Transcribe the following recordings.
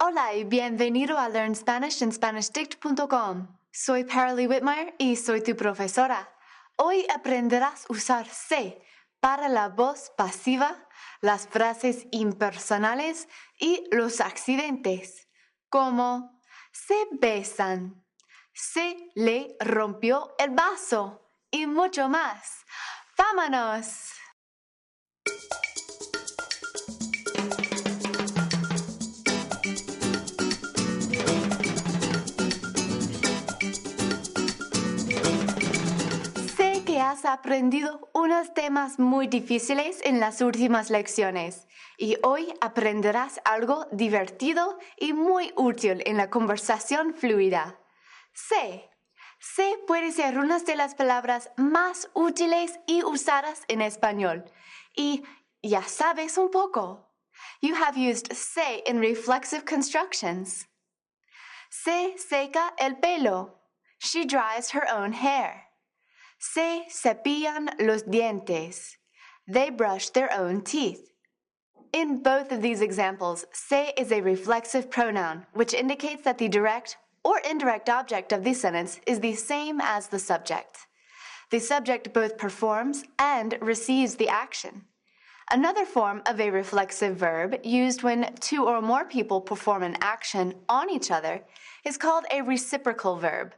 Hola y bienvenido a Learn Spanish en SpanishDict.com. Soy Paralee Whitmire y soy tu profesora. Hoy aprenderás a usar se para la voz pasiva, las frases impersonales y los accidentes, como se besan, se le rompió el vaso y mucho más. ¡Vámonos! Sé que has aprendido unos temas muy difíciles en las últimas lecciones y hoy aprenderás algo divertido y muy útil en la conversación fluida. Se puede ser una de las palabras más útiles y usadas en español. Y ya sabes un poco. You have used se in reflexive constructions. Se seca el pelo. She dries her own hair. Se cepillan los dientes. They brush their own teeth. In both of these examples, se is a reflexive pronoun, which indicates that the direct or indirect object of the sentence is the same as the subject. The subject both performs and receives the action. Another form of a reflexive verb used when two or more people perform an action on each other is called a reciprocal verb.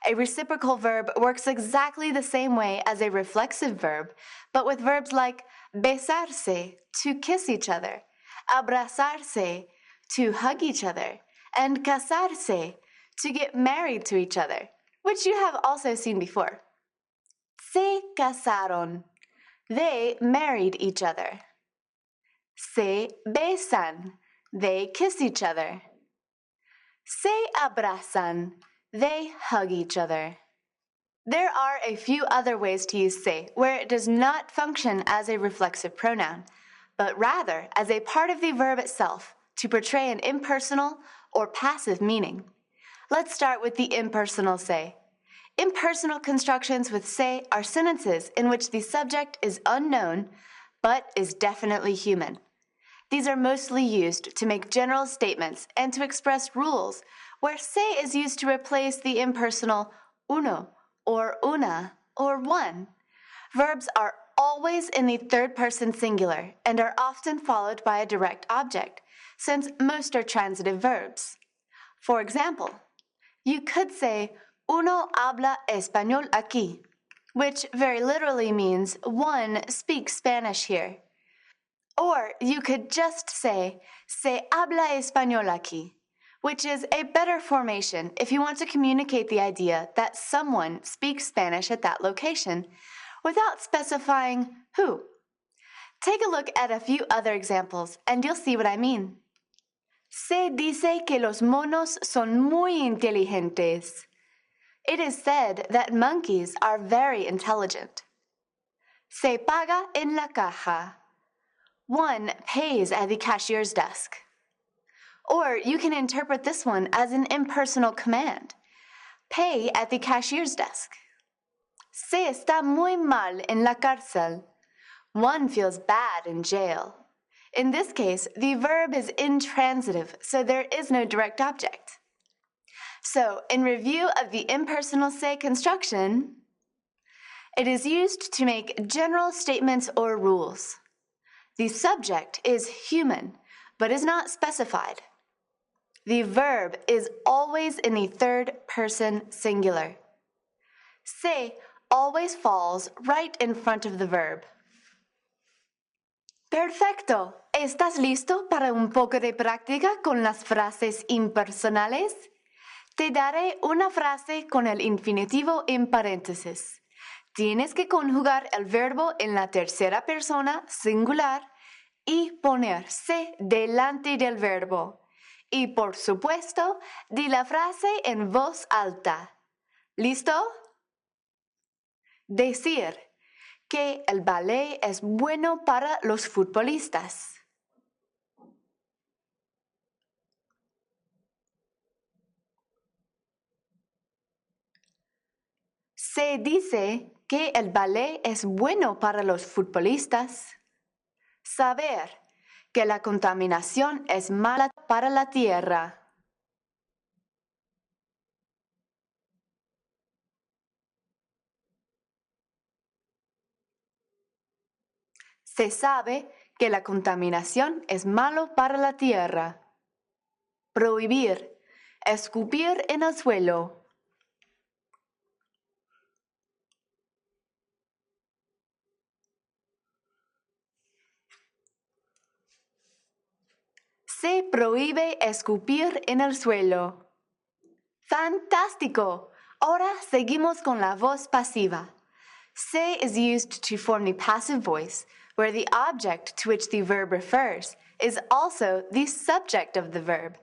A reciprocal verb works exactly the same way as a reflexive verb, but with verbs like besarse, to kiss each other, abrazarse, to hug each other, and casarse, to get married to each other, which you have also seen before. Se casaron. They married each other. Se besan. They kiss each other. Se abrazan. They hug each other. There are a few other ways to use se where it does not function as a reflexive pronoun, but rather as a part of the verb itself to portray an impersonal or passive meaning. Let's start with the impersonal se. Impersonal constructions with se are sentences in which the subject is unknown but is definitely human. These are mostly used to make general statements and to express rules, where se is used to replace the impersonal uno or una or one. Verbs are always in the third person singular and are often followed by a direct object, since most are transitive verbs. For example, you could say, uno habla español aquí, which very literally means one speaks Spanish here. Or you could just say, se habla español aquí, which is a better formation if you want to communicate the idea that someone speaks Spanish at that location, without specifying who. Take a look at a few other examples and you'll see what I mean. Se dice que los monos son muy inteligentes. It is said that monkeys are very intelligent. Se paga en la caja. One pays at the cashier's desk. Or you can interpret this one as an impersonal command. Pay at the cashier's desk. Se está muy mal en la cárcel. One feels bad in jail. In this case, the verb is intransitive, so there is no direct object. So, in review of the impersonal se construction, it is used to make general statements or rules. The subject is human, but is not specified. The verb is always in the third person singular. Se always falls right in front of the verb. Perfecto. ¿Estás listo para un poco de práctica con las frases impersonales? Te daré una frase con el infinitivo en paréntesis. Tienes que conjugar el verbo en la tercera persona singular y poner se delante del verbo. Y por supuesto, di la frase en voz alta. ¿Listo? Decir que el ballet es bueno para los futbolistas. Se dice que el ballet es bueno para los futbolistas. Saber que la contaminación es mala para la tierra. Se sabe que la contaminación es malo para la tierra. Prohibir. Escupir en el suelo. Se prohíbe escupir en el suelo. ¡Fantástico! Ahora seguimos con la voz pasiva. Se is used to form the passive voice, where the object to which the verb refers is also the subject of the verb.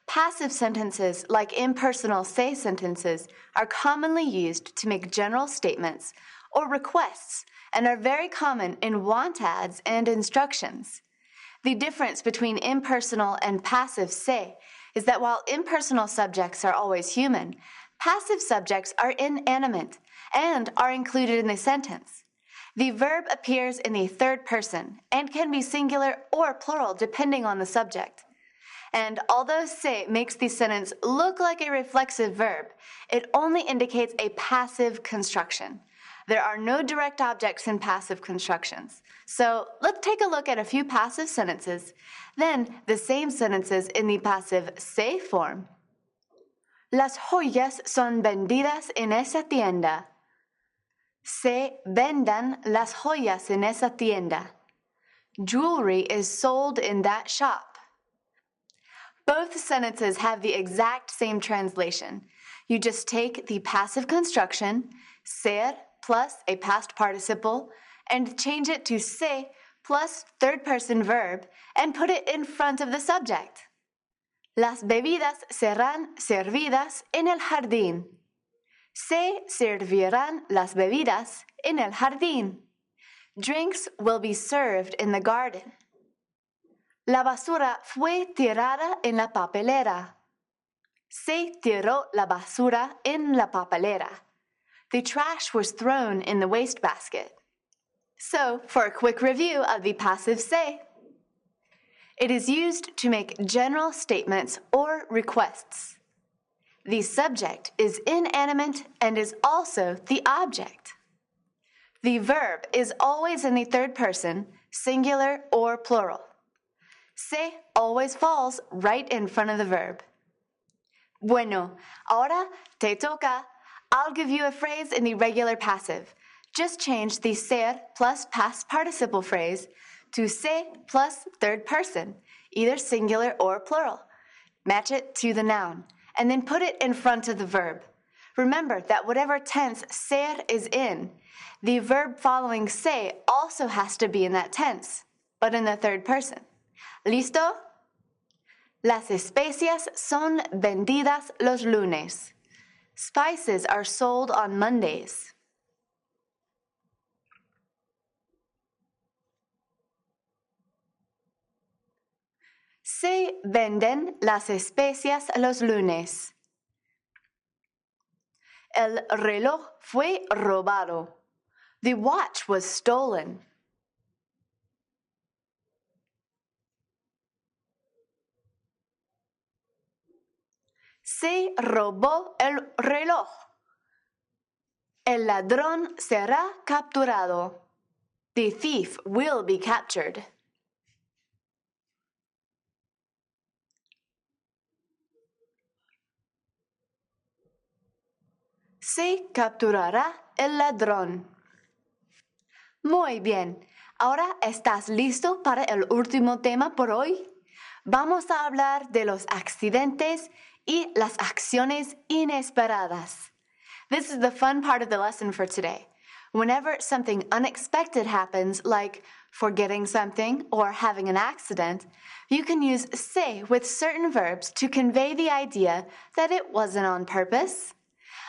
Passive sentences, like impersonal se sentences, are commonly used to make general statements or requests and are very common in want ads and instructions. The difference between impersonal and passive se is that while impersonal subjects are always human, passive subjects are inanimate and are included in the sentence. The verb appears in the third person and can be singular or plural depending on the subject. And although se makes the sentence look like a reflexive verb, it only indicates a passive construction. There are no direct objects in passive constructions. So let's take a look at a few passive sentences, then the same sentences in the passive se form. Las joyas son vendidas en esa tienda. Se vendan las joyas en esa tienda. Jewelry is sold in that shop. Both sentences have the exact same translation. You just take the passive construction, ser plus a past participle, and change it to se plus third-person verb and put it in front of the subject. Las bebidas serán servidas en el jardín. Se servirán las bebidas en el jardín. Drinks will be served in the garden. La basura fue tirada en la papelera. Se tiró la basura en la papelera. The trash was thrown in the wastebasket. So, for a quick review of the passive se, it is used to make general statements or requests. The subject is inanimate and is also the object. The verb is always in the third person, singular or plural. Se always falls right in front of the verb. Bueno, ahora te toca. I'll give you a phrase in the regular passive. Just change the ser plus past participle phrase to se plus third person, either singular or plural. Match it to the noun, and then put it in front of the verb. Remember that whatever tense ser is in, the verb following se also has to be in that tense, but in the third person. ¿Listo? Las especias son vendidas los lunes. Spices are sold on Mondays. Se venden las especias los lunes. El reloj fue robado. The watch was stolen. Se robó el reloj. El ladrón será capturado. The thief will be captured. Se capturará el ladrón. Muy bien. Ahora estás listo para el último tema por hoy. Vamos a hablar de los accidentes y las acciones inesperadas. This is the fun part of the lesson for today. Whenever something unexpected happens, like forgetting something or having an accident, you can use se with certain verbs to convey the idea that it wasn't on purpose.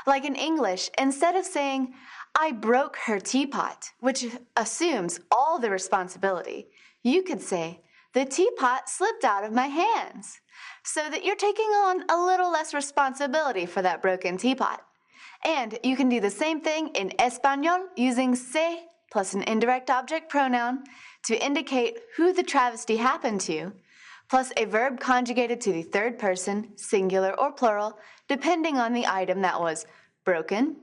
Like in English, instead of saying, I broke her teapot, which assumes all the responsibility, you could say, the teapot slipped out of my hands, so that you're taking on a little less responsibility for that broken teapot. And you can do the same thing in Español using se plus an indirect object pronoun to indicate who the travesty happened to, plus a verb conjugated to the third person, singular or plural, depending on the item that was broken,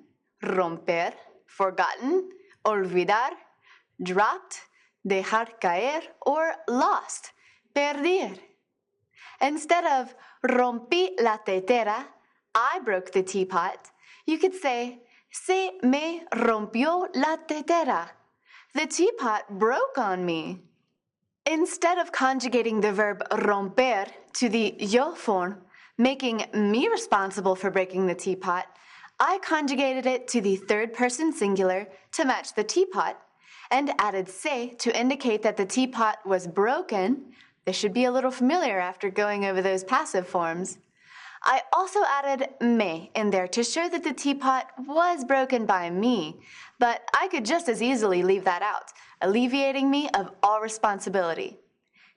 romper, forgotten, olvidar, dropped, dejar caer, or lost, perder. Instead of rompí la tetera, I broke the teapot, you could say se me rompió la tetera. The teapot broke on me. Instead of conjugating the verb romper to the yo form, making me responsible for breaking the teapot, I conjugated it to the third person singular to match the teapot, and added se to indicate that the teapot was broken. This should be a little familiar after going over those passive forms. I also added me in there to show that the teapot was broken by me, but I could just as easily leave that out, alleviating me of all responsibility.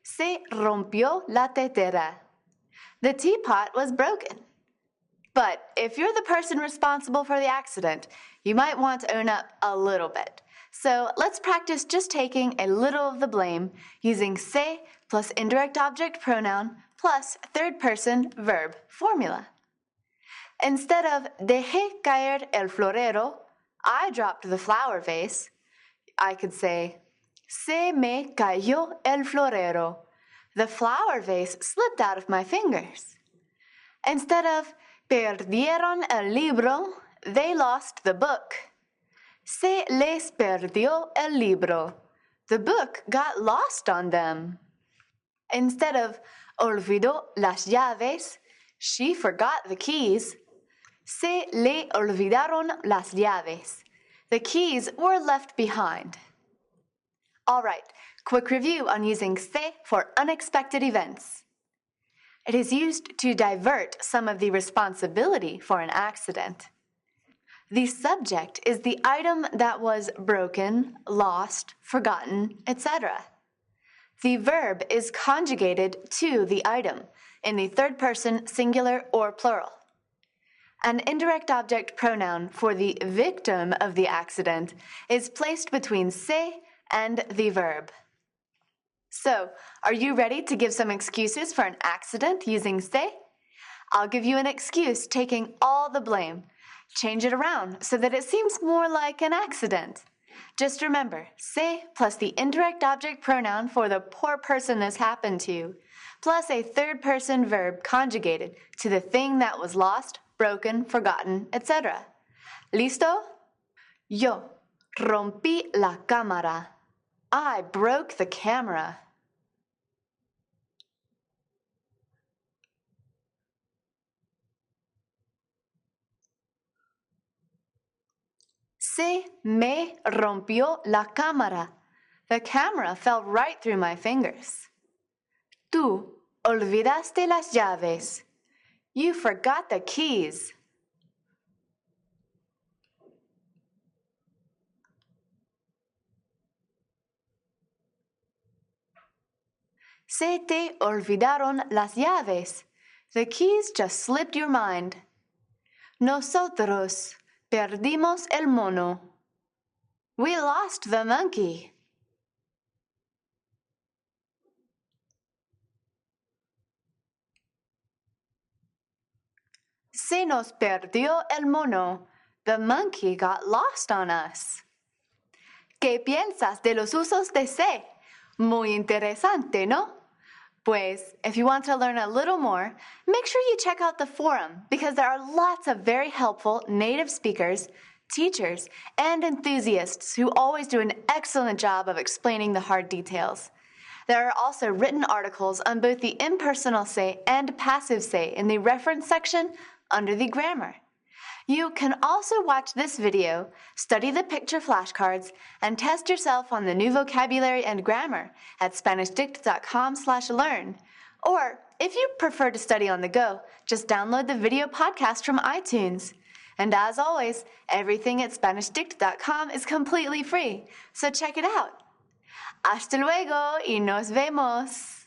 Se rompió la tetera. The teapot was broken. But if you're the person responsible for the accident, you might want to own up a little bit. So let's practice just taking a little of the blame using se plus indirect object pronoun plus third person verb formula. Instead of dejé caer el florero, I dropped the flower vase, I could say se me cayó el florero. The flower vase slipped out of my fingers. Instead of perdieron el libro, they lost the book. Se les perdió el libro. The book got lost on them. Instead of olvidó las llaves, she forgot the keys. Se le olvidaron las llaves. The keys were left behind. All right, quick review on using se for unexpected events. It is used to divert some of the responsibility for an accident. The subject is the item that was broken, lost, forgotten, etc. The verb is conjugated to the item in the third person singular or plural. An indirect object pronoun for the victim of the accident is placed between se and the verb. So, are you ready to give some excuses for an accident using se? I'll give you an excuse taking all the blame. Change it around so that it seems more like an accident. Just remember, se plus the indirect object pronoun for the poor person this happened to, plus a third person verb conjugated to the thing that was lost, broken, forgotten, etc. ¿Listo? Yo rompí la cámara. I broke the camera. Se me rompió la cámara. The camera fell right through my fingers. Tú olvidaste las llaves. You forgot the keys. Se te olvidaron las llaves. The keys just slipped your mind. Nosotros perdimos el mono. We lost the monkey. Se nos perdió el mono. The monkey got lost on us. ¿Qué piensas de los usos de se? Muy interesante, ¿no? Pues, if you want to learn a little more, make sure you check out the forum because there are lots of very helpful native speakers, teachers, and enthusiasts who always do an excellent job of explaining the hard details. There are also written articles on both the impersonal se and passive se in the reference section under the grammar. You can also watch this video, study the picture flashcards, and test yourself on the new vocabulary and grammar at SpanishDict.com/learn. Or, if you prefer to study on the go, just download the video podcast from iTunes. And as always, everything at SpanishDict.com is completely free, so check it out. Hasta luego y nos vemos.